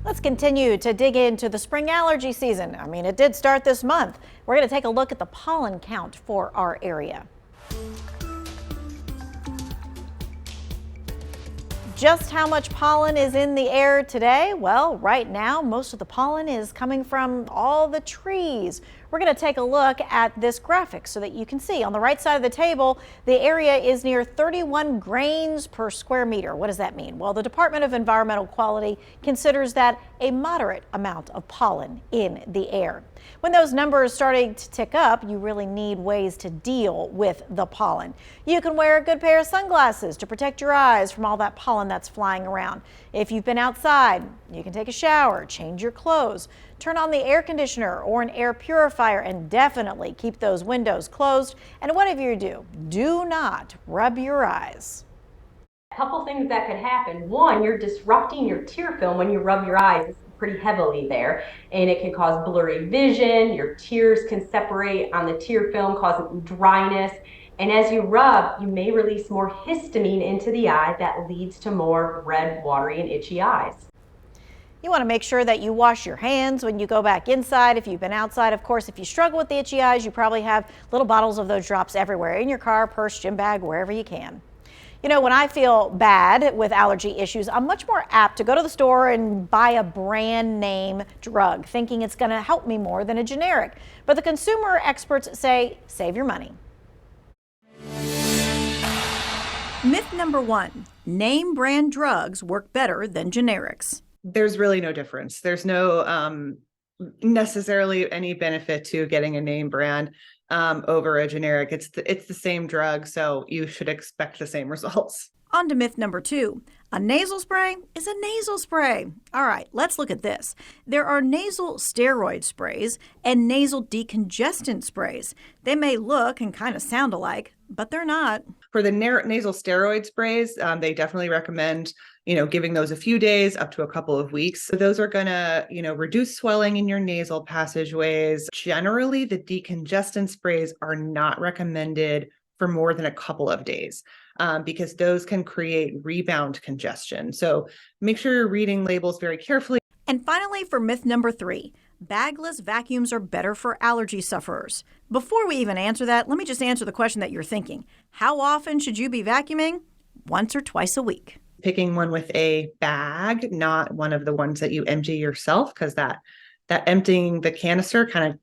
Let's continue to dig into the spring allergy season. I mean, it did start this month. We're going to take a look at the pollen count for our area. Just how much pollen is in the air today? Well, right now, most of the pollen is coming from all the trees. We're going to take a look at this graphic so that you can see. On the right side of the table, the area is near 31 grains per square meter. What does that mean? Well, the Department of Environmental Quality considers that a moderate amount of pollen in the air. When those numbers starting to tick up, you really need ways to deal with the pollen. You can wear a good pair of sunglasses to protect your eyes from all that pollen that's flying around. If you've been outside, you can take a shower, change your clothes, turn on the air conditioner or an air purifier, and definitely keep those windows closed. And whatever you do not rub your eyes. A couple things that could happen. One, you're disrupting your tear film when you rub your eyes pretty heavily there, and it can cause blurry vision. Your tears can separate on the tear film, causing dryness. And as you rub, you may release more histamine into the eye that leads to more red, watery, and itchy eyes. You want to make sure that you wash your hands when you go back inside. If you've been outside, of course, if you struggle with the itchy eyes, you probably have little bottles of those drops everywhere in your car, purse, gym bag, wherever you can. You know, when I feel bad with allergy issues, I'm much more apt to go to the store and buy a brand name drug, thinking it's going to help me more than a generic. But the consumer experts say, save your money. Myth number one, name brand drugs work better than generics. There's really no difference. There's no necessarily any benefit to getting a name brand over a generic. It's the same drug, so you should expect the same results. On to myth number two. A nasal spray is a nasal spray. All right, let's look at this. There are nasal steroid sprays and nasal decongestant sprays. They may look and kind of sound alike, but they're not. For the nasal steroid sprays, they definitely recommend, giving those a few days up to a couple of weeks. So those are going to, reduce swelling in your nasal passageways. Generally, the decongestant sprays are not recommended for more than a couple of days because those can create rebound congestion. So make sure you're reading labels very carefully. And finally, for myth number three, bagless vacuums are better for allergy sufferers. Before we even answer that, let me just answer the question that you're thinking. How often should you be vacuuming? Once or twice a week. Picking one with a bag, not one of the ones that you empty yourself, because that emptying the canister kind of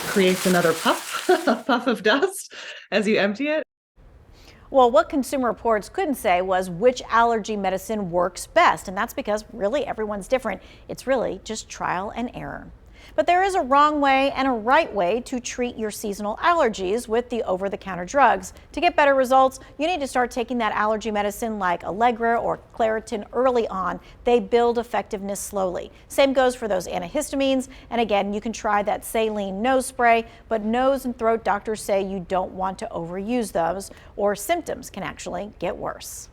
creates another puff, a puff of dust as you empty it. Well, what Consumer Reports couldn't say was which allergy medicine works best, and that's because really everyone's different. It's really just trial and error. But there is a wrong way and a right way to treat your seasonal allergies with the over-the-counter drugs. To get better results, you need to start taking that allergy medicine like Allegra or Claritin early on. They build effectiveness slowly. Same goes for those antihistamines. And again, you can try that saline nose spray, but nose and throat doctors say you don't want to overuse those, or symptoms can actually get worse.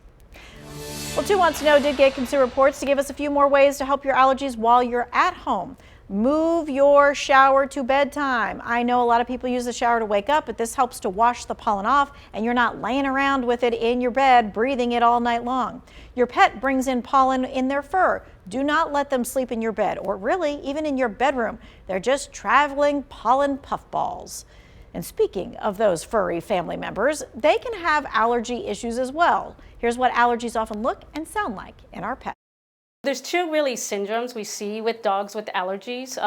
Well, 2 Wants to Know did get Consumer Reports to give us a few more ways to help your allergies while you're at home. Move your shower to bedtime. I know a lot of people use the shower to wake up, but this helps to wash the pollen off and you're not laying around with it in your bed, breathing it all night long. Your pet brings in pollen in their fur. Do not let them sleep in your bed or really even in your bedroom. They're just traveling pollen puffballs. And speaking of those furry family members, they can have allergy issues as well. Here's what allergies often look and sound like in our pets. There's two really syndromes we see with dogs with allergies,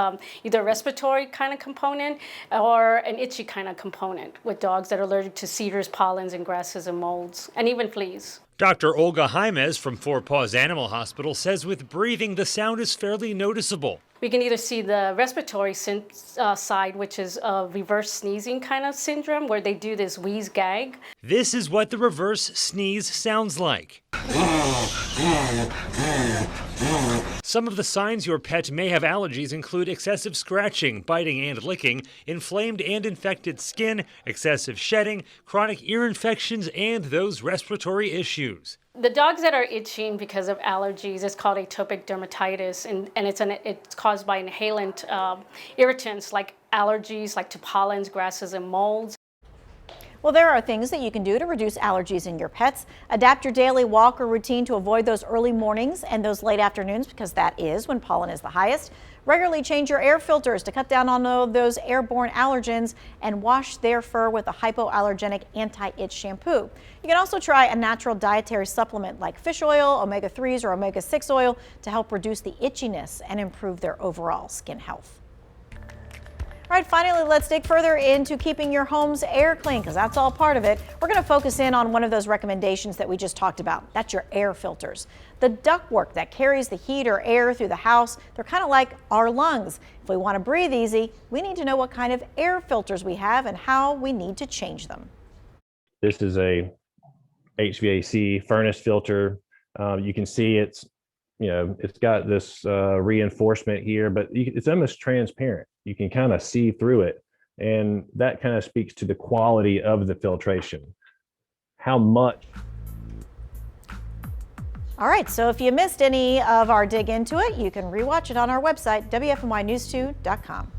either a respiratory kind of component or an itchy kind of component with dogs that are allergic to cedars, pollens, and grasses and molds, and even fleas. Dr. Olga Jaimes from Four Paws Animal Hospital says with breathing, the sound is fairly noticeable. We can either see the respiratory side, which is a reverse sneezing kind of syndrome, where they do this wheeze gag. This is what the reverse sneeze sounds like. Some of the signs your pet may have allergies include excessive scratching, biting and licking, inflamed and infected skin, excessive shedding, chronic ear infections, and those respiratory issues. The dogs that are itching because of allergies is called atopic dermatitis, and it's caused by inhalant irritants like allergies, like to pollens, grasses, and molds. Well, there are things that you can do to reduce allergies in your pets. Adapt your daily walk or routine to avoid those early mornings and those late afternoons, because that is when pollen is the highest. Regularly change your air filters to cut down on all those airborne allergens, and wash their fur with a hypoallergenic anti-itch shampoo. You can also try a natural dietary supplement like fish oil, omega-3s, or omega-6 oil to help reduce the itchiness and improve their overall skin health. All right, finally, let's dig further into keeping your home's air clean, because that's all part of it. We're going to focus in on one of those recommendations that we just talked about. That's your air filters. The ductwork that carries the heat or air through the house, they're kind of like our lungs. If we want to breathe easy, we need to know what kind of air filters we have and how we need to change them. This is a HVAC furnace filter. You can see it's got this reinforcement here, but it's almost transparent. You can kind of see through it, and that kind of speaks to the quality of the filtration. How much. All right, so if you missed any of our dig into it, you can rewatch it on our website, WFNYnews2.com.